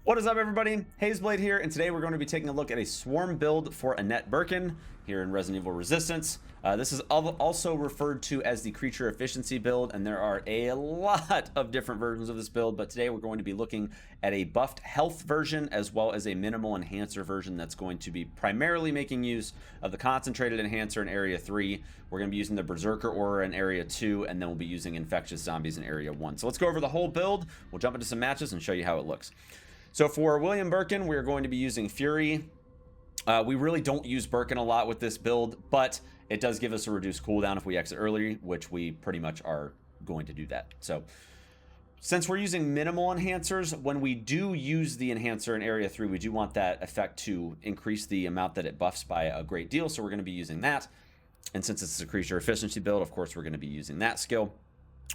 What is up, everybody? Hazeblade here, and today we're going to be taking a look at a swarm build for Annette Birkin here in Resident Evil Resistance. This is also referred to as the creature efficiency build, and there are a lot of different versions of this build, but today we're going to be looking at a buffed health version as well as a minimal enhancer version that's going to be primarily making use of the concentrated enhancer in Area 3. We're going to be using the Berserker Aura in Area 2, and then we'll be using infectious zombies in Area 1. So let's go over the whole build. We'll jump into some matches and show you how it looks. So for William Birkin, we're going to be using Fury. We really don't use Birkin a lot with this build, but it does give us a reduced cooldown if we exit early, which we pretty much are going to do that. So since we're using minimal enhancers, when we do use the enhancer in Area 3, we do want that effect to increase the amount that it buffs by a great deal, so we're going to be using that. And since it's a creature efficiency build, of course, we're going to be using that skill.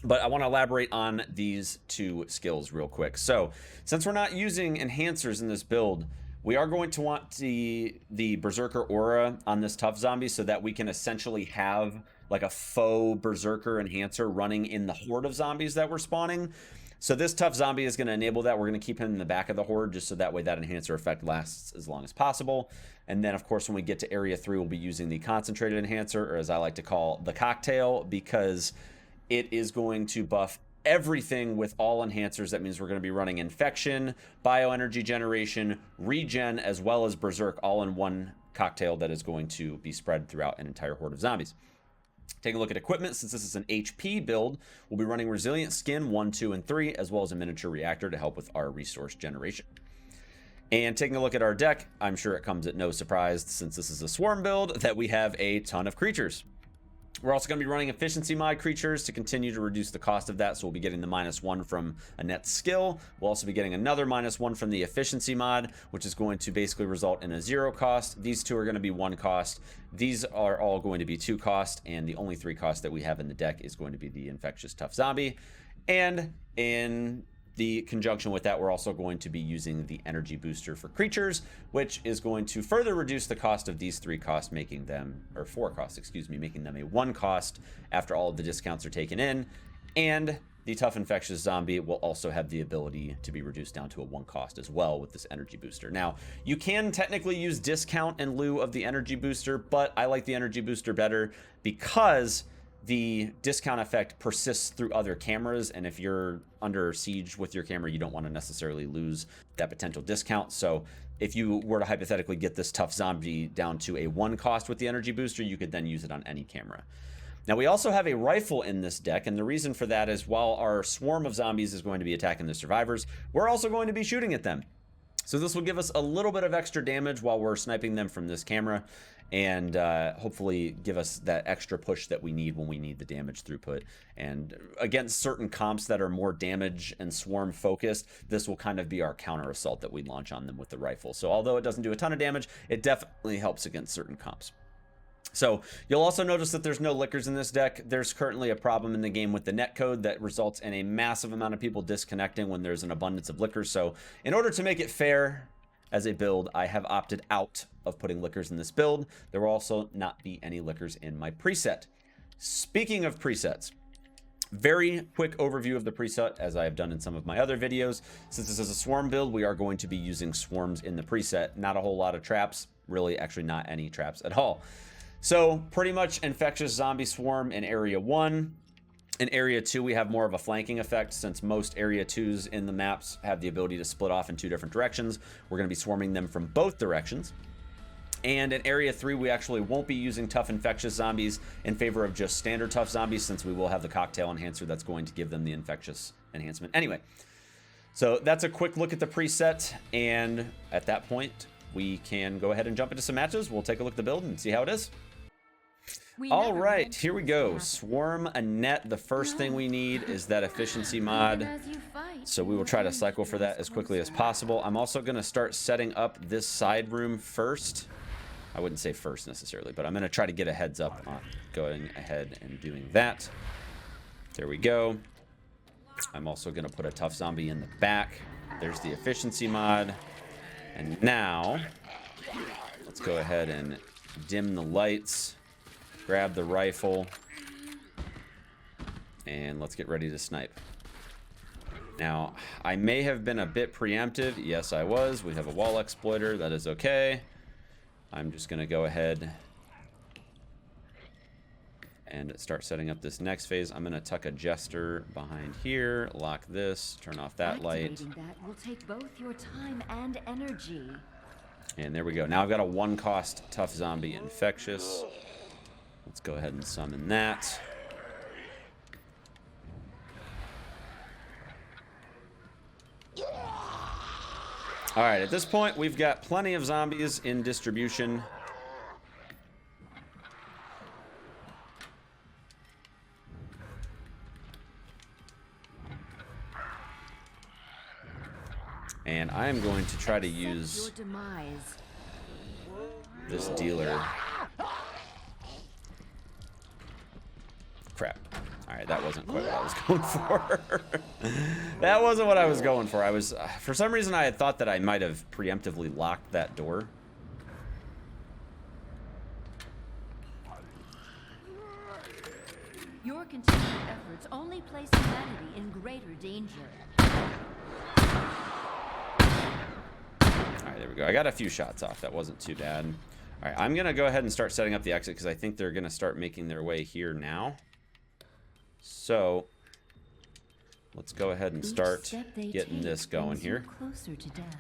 But I want to elaborate on these two skills real quick. So since we're not using enhancers in this build, we are going to want the Berserker Aura on this tough zombie so that we can essentially have like a faux Berserker enhancer running in the horde of zombies that we're spawning. So this tough zombie is going to enable that. We're going to keep him in the back of the horde just so that way that enhancer effect lasts as long as possible. And then, of course, when we get to Area 3, we'll be using the concentrated enhancer, or as I like to call the cocktail, because it is going to buff everything with all enhancers. That means we're going to be running infection, bioenergy generation, regen, as well as berserk, all in one cocktail that is going to be spread throughout an entire horde of zombies. Taking a look at equipment, since this is an HP build, we'll be running resilient skin 1, 2, and 3, as well as a miniature reactor to help with our resource generation. And taking a look at our deck, I'm sure it comes at no surprise, since this is a swarm build, that we have a ton of creatures. We're also going to be running efficiency mod creatures to continue to reduce the cost of that, so we'll be getting the -1 from Annette's skill. We'll also be getting another -1 from the efficiency mod, which is going to basically result in a 0 cost. These two are going to be 1 cost. These are all going to be 2 cost, and the only 3 cost that we have in the deck is going to be the infectious tough zombie. And in the conjunction with that, we're also going to be using the energy booster for creatures, which is going to further reduce the cost of these 3 costs, making them, or 4 costs, excuse me, making them a 1 cost after all of the discounts are taken in. And the tough infectious zombie will also have the ability to be reduced down to a 1 cost as well with this energy booster. Now, you can technically use discount in lieu of the energy booster, but I like the energy booster better because the discount effect persists through other cameras, and if you're under siege with your camera, you don't want to necessarily lose that potential discount. So if you were to hypothetically get this tough zombie down to a 1 cost with the energy booster, you could then use it on any camera. Now, we also have a rifle in this deck, and the reason for that is while our swarm of zombies is going to be attacking the survivors, we're also going to be shooting at them. So this will give us a little bit of extra damage while we're sniping them from this camera, and hopefully give us that extra push that we need when we need the damage throughput. And against certain comps that are more damage and swarm focused, this will kind of be our counter assault that we launch on them with the rifle. So although it doesn't do a ton of damage, it definitely helps against certain comps. So you'll also notice that there's no lickers in this deck. There's currently a problem in the game with the netcode that results in a massive amount of people disconnecting when there's an abundance of lickers. So in order to make it fair as a build, I have opted out of putting lickers in this build. There will also not be any lickers in my preset. Speaking of presets, very quick overview of the preset, as I have done in some of my other videos. Since this is a swarm build, we are going to be using swarms in the preset. Not a whole lot of traps, really, actually not any traps at all. So pretty much infectious zombie swarm in Area 1. In Area 2, we have more of a flanking effect, since most Area 2s in the maps have the ability to split off in 2 different directions. We're going to be swarming them from both directions. And in Area 3, we actually won't be using tough infectious zombies in favor of just standard tough zombies, since we will have the cocktail enhancer that's going to give them the infectious enhancement anyway. So that's a quick look at the preset, and at that point, we can go ahead and jump into some matches. We'll take a look at the build and see how it is. All right, here we go. Swarm Annette. The first thing we need is that efficiency mod, so we will try to cycle for that as quickly as possible. I'm also going to start setting up this side room first. I wouldn't say first necessarily, but I'm going to try to get a heads up on going ahead and doing that. There we go. I'm also going to put a tough zombie in the back. There's the efficiency mod. And now, let's go ahead and dim the lights. Grab the rifle, and let's get ready to snipe. Now, I may have been a bit preemptive. Yes, I was. We have a wall exploiter. That is okay. I'm just going to go ahead and start setting up this next phase. I'm going to tuck a jester behind here, lock this, turn off that light. Activating that will take both your time and energy. And there we go. Now I've got a 1-cost tough zombie infectious. Let's go ahead and summon that. All right, at this point, we've got plenty of zombies in distribution. And I'm going to try to use this dealer. Crap. All right, that wasn't quite what I was going for. That wasn't what I was going for. I was, for some reason, I had thought that I might have preemptively locked that door. Your continued efforts only place humanity in greater danger. All right, there we go. I got a few shots off. That wasn't too bad. All right, I'm going to go ahead and start setting up the exit because I think they're going to start making their way here now. So let's go ahead and start getting this going here. Closer to death.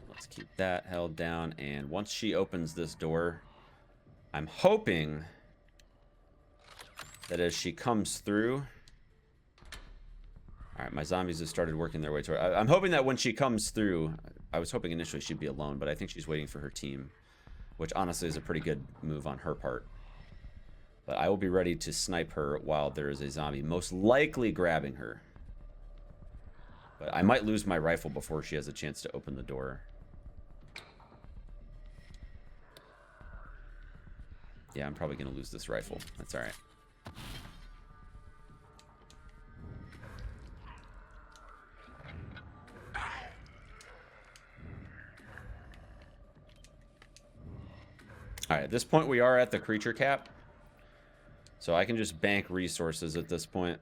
Let's keep that held down. And once she opens this door, I'm hoping that as she comes through... All right, my zombies have started working their way toward... I'm hoping that when she comes through... I was hoping initially she'd be alone, but I think she's waiting for her team, which honestly is a pretty good move on her part. But I will be ready to snipe her while there is a zombie, most likely grabbing her. But I might lose my rifle before she has a chance to open the door. Yeah, I'm probably going to lose this rifle. That's all right. All right, at this point we are at the creature cap. So I can just bank resources at this point.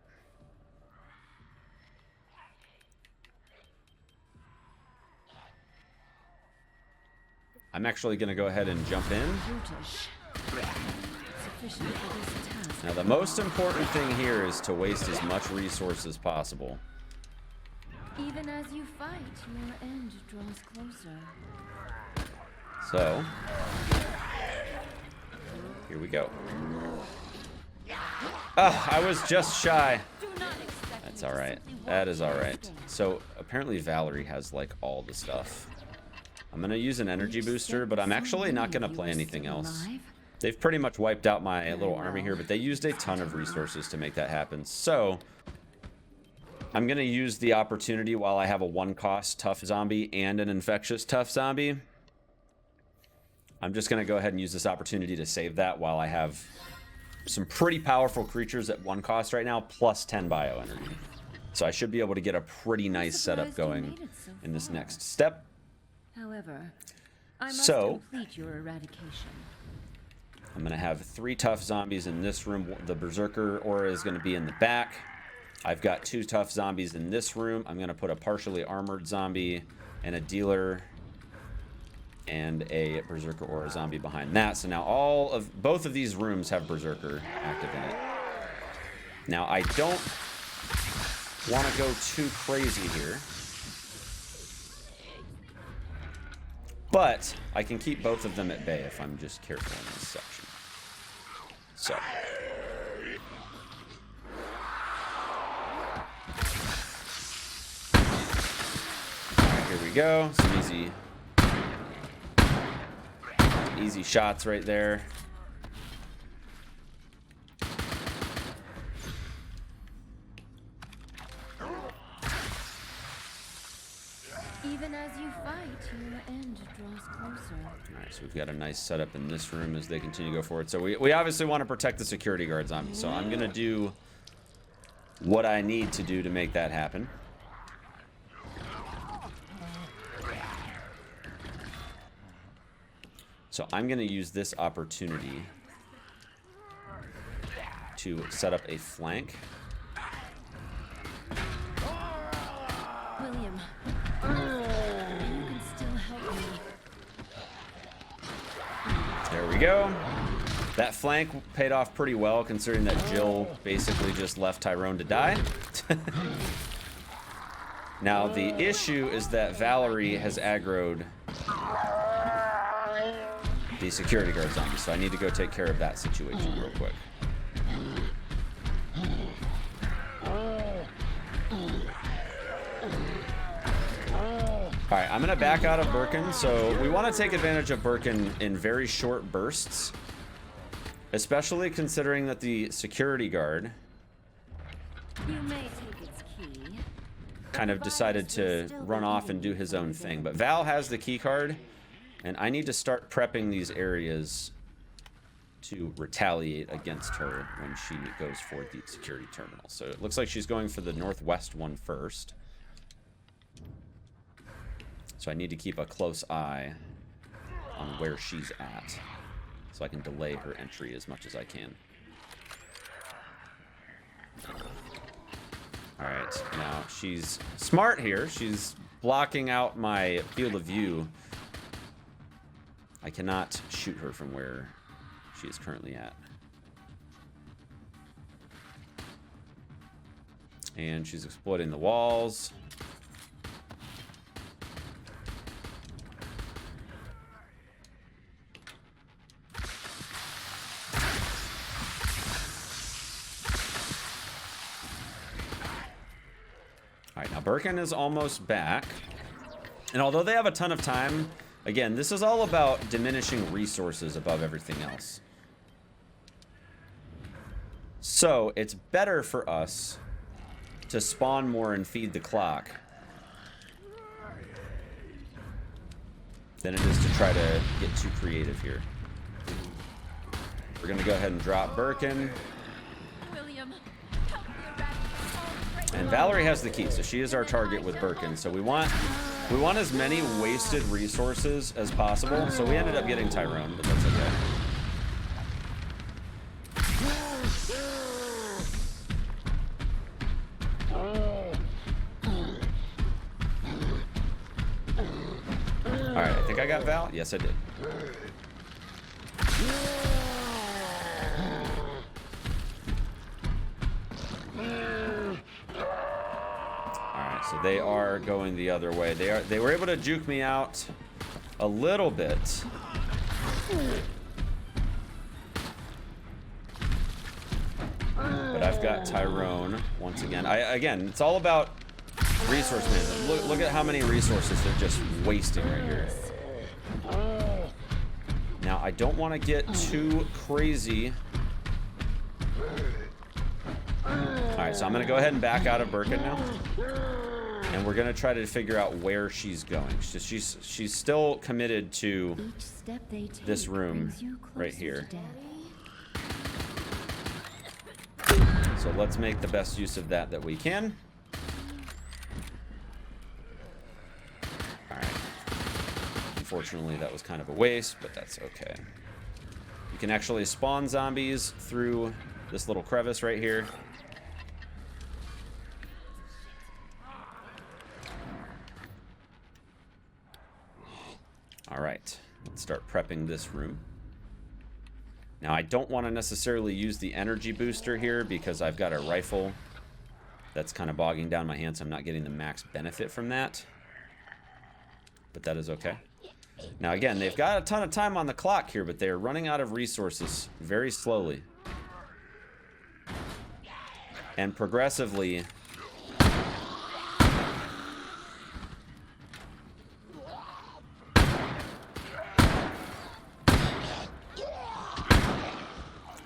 I'm actually going to go ahead and jump in. Now the most important thing here is to waste as much resources as possible. Even as you fight, your end draws closer. So, here we go. Oh, I was just shy. That's all right. That is all right. So apparently Valerie has like all the stuff. I'm gonna use an energy booster, but I'm actually not gonna play anything else. They've pretty much wiped out my little army here, but they used a ton of resources to make that happen. So I'm gonna use the opportunity while I have a 1-cost tough zombie and an infectious tough zombie. I'm just gonna go ahead and use this opportunity to save that while I have some pretty powerful creatures at 1 cost right now, plus 10 bio energy. So I should be able to get a pretty nice setup going in this next step. However, I must complete your eradication. I'm gonna have 3 tough zombies in this room. The Berserker aura is gonna be in the back. I've got 2 tough zombies in this room. I'm gonna put a partially armored zombie and a dealer and a Berserker aura zombie behind that. So now both of these rooms have Berserker active in it. Now I don't want to go too crazy here, but I can keep both of them at bay if I'm just careful in this section. So here we go. Some easy shots right there. Even as you fight, your end draws closer. All right, so we've got a nice setup in this room as they continue to go forward. So we obviously want to protect the security guard zombie. So I'm gonna do what I need to do to make that happen. So I'm going to use this opportunity to set up a flank. William, you can still help me. There we go. That flank paid off pretty well, considering that Jill basically just left Tyrone to die. Now, the issue is that Valerie has aggroed the security guards on me, so I need to go take care of that situation real quick. Alright, I'm going to back out of Birkin. So we want to take advantage of Birkin in very short bursts, especially considering that the security guard You may take its key. kind of decided to run off and do his own thing. But Val has the key card, and I need to start prepping these areas to retaliate against her when she goes for the security terminal. So it looks like she's going for the northwest one first. So I need to keep a close eye on where she's at, so I can delay her entry as much as I can. Alright, now she's smart here. She's blocking out my field of view. I cannot shoot her from where she is currently at. And she's exploiting the walls. Alright, now Birkin is almost back. And although they have a ton of time, again, this is all about diminishing resources above everything else. So, it's better for us to spawn more and feed the clock than it is to try to get too creative here. We're going to go ahead and drop Birkin. William, help me eradicate all And Valerie has the key, so she is our target with Birkin. So we want as many wasted resources as possible. So we ended up getting Tyrone, but that's okay. Alright, I think I got Val. Yes, I did. Alright, so they are going the other way. They were able to juke me out a little bit. But I've got Tyrone once again. Again, it's all about resource management. Look at how many resources they're just wasting right here. Now, I don't want to get too crazy. Alright, so I'm going to go ahead and back out of Birkin now. And we're going to try to figure out where she's going. She's still committed to Each step they take this room brings you right closer here. to death. So let's make the best use of that we can. Alright. Unfortunately, that was kind of a waste, but that's okay. You can actually spawn zombies through this little crevice right here. Alright, let's start prepping this room. Now, I don't want to necessarily use the energy booster here because I've got a rifle that's kind of bogging down my hand, so I'm not getting the max benefit from that. But that is okay. Now, again, they've got a ton of time on the clock here, but they are running out of resources very slowly. And progressively...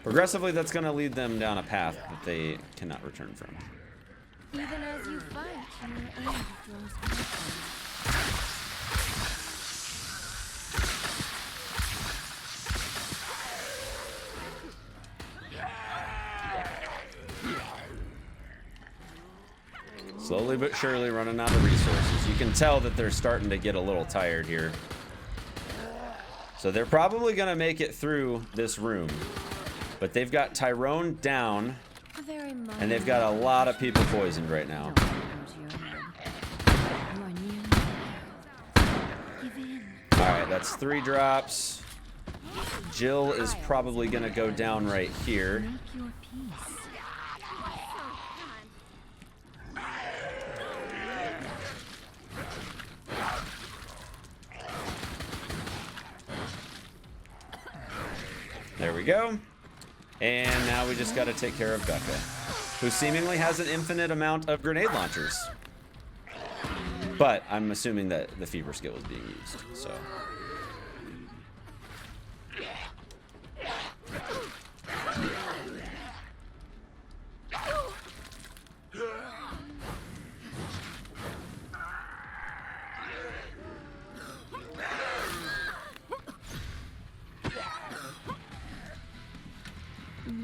Progressively, that's going to lead them down a path that they cannot return from. Even as you fight, your end draws closer. Slowly but surely running out of resources. You can tell that they're starting to get a little tired here. So they're probably going to make it through this room. But they've got Tyrone down, and they've got a lot of people poisoned right now. Alright, that's 3 drops. Jill is probably going to go down right here. There we go. And now we just got to take care of Becca, who seemingly has an infinite amount of grenade launchers. But I'm assuming that the fever skill is being used, so.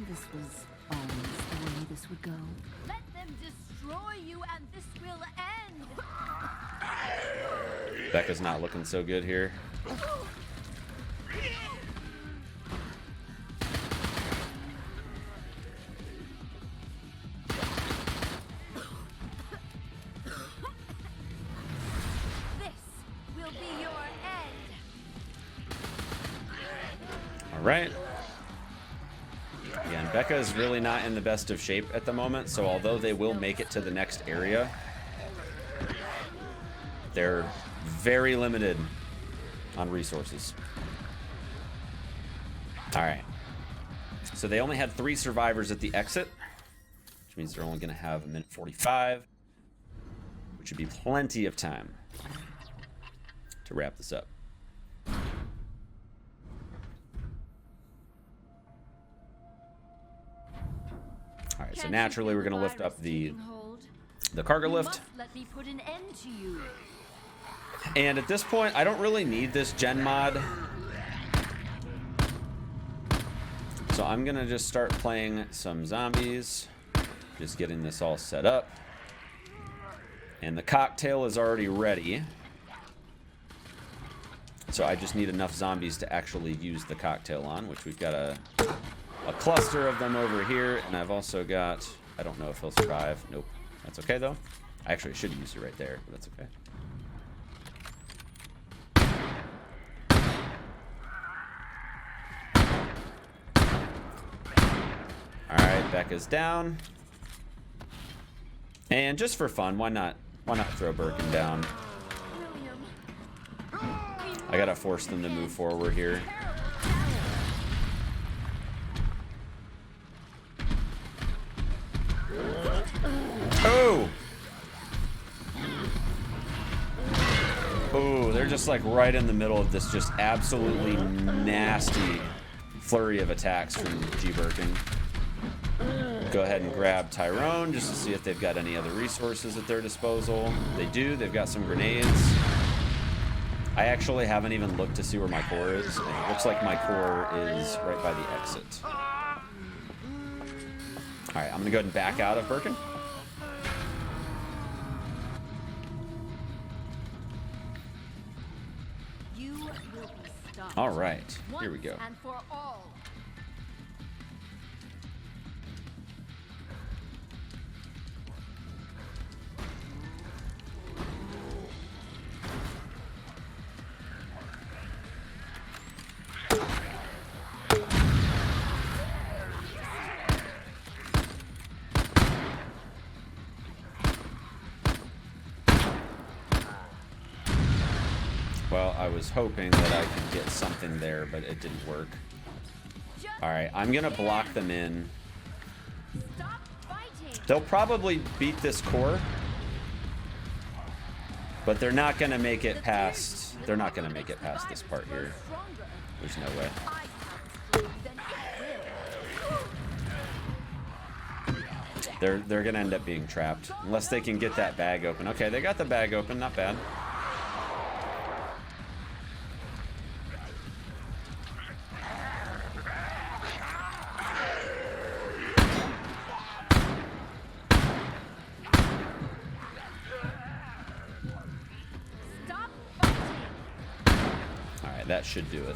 This was always the way this would go. Let them destroy you and this will end. Becca's not looking so good here. This will be your end. All right. Again, Becca is really not in the best of shape at the moment, so although they will make it to the next area, they're very limited on resources. All right. So they only had 3 survivors at the exit, which means they're only going to have 1:45, which would be plenty of time to wrap this up. All right, so naturally we're going to lift up the cargo lift. Let me put an end to you. And at this point, I don't really need this gen mod. So I'm going to just start playing some zombies. Just getting this all set up. And the cocktail is already ready. So I just need enough zombies to actually use the cocktail on, which we've got a cluster of them over here. And I've also got, I don't know if he'll survive. Nope. That's okay, though. I actually should use it right there, but that's okay. Alright, Becca's down. And just for fun, why not throw Birkin down? I gotta force them to move forward here. Oh! Oh, they're just like right in the middle of this just absolutely nasty flurry of attacks from G. Birkin. Go ahead and grab Tyrone just to see if they've got any other resources at their disposal. They do. They've got some grenades. I actually haven't even looked to see where my core is. And it looks like my core is right by the exit. All right, I'm going to go ahead and back out of Birkin. You will be stopped. All right, here we go. And for all. Well, I was hoping that I could get something there, but it didn't work. All right, I'm going to block them in. Stop fighting. They'll probably beat this core, but they're not going to make it past. They're not going to make it past this part here. There's no way. They're going to end up being trapped unless they can get that bag open. Okay, they got the bag open. Not bad. That should do it.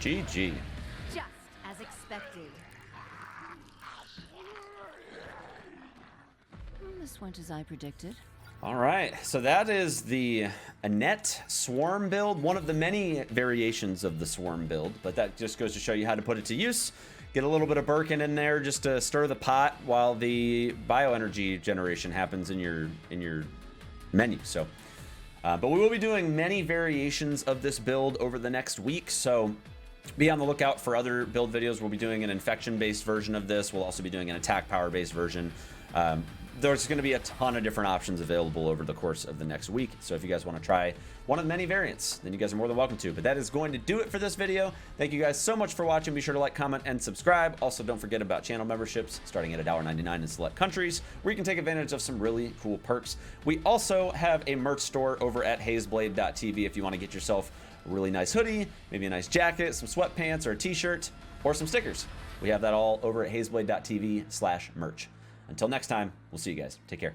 GG. Just as expected. This went as I predicted. All right, so that is the Annette Swarm build, one of the many variations of the Swarm build, but that just goes to show you how to put it to use. Get a little bit of Birkin in there just to stir the pot while the bioenergy generation happens in your menu. So, but we will be doing many variations of this build over the next week, so be on the lookout for other build videos. We'll be doing an infection-based version of this. We'll also be doing an attack power-based version. There's going to be a ton of different options available over the course of the next week. So if you guys want to try one of the many variants, then you guys are more than welcome to. But that is going to do it for this video. Thank you guys so much for watching. Be sure to like, comment, and subscribe. Also, don't forget about channel memberships starting at $1.99 in select countries, where you can take advantage of some really cool perks. We also have a merch store over at hazeblade.tv if you want to get yourself a really nice hoodie, maybe a nice jacket, some sweatpants, or a t-shirt, or some stickers. We have that all over at hazeblade.tv/merch. Until next time, we'll see you guys. Take care.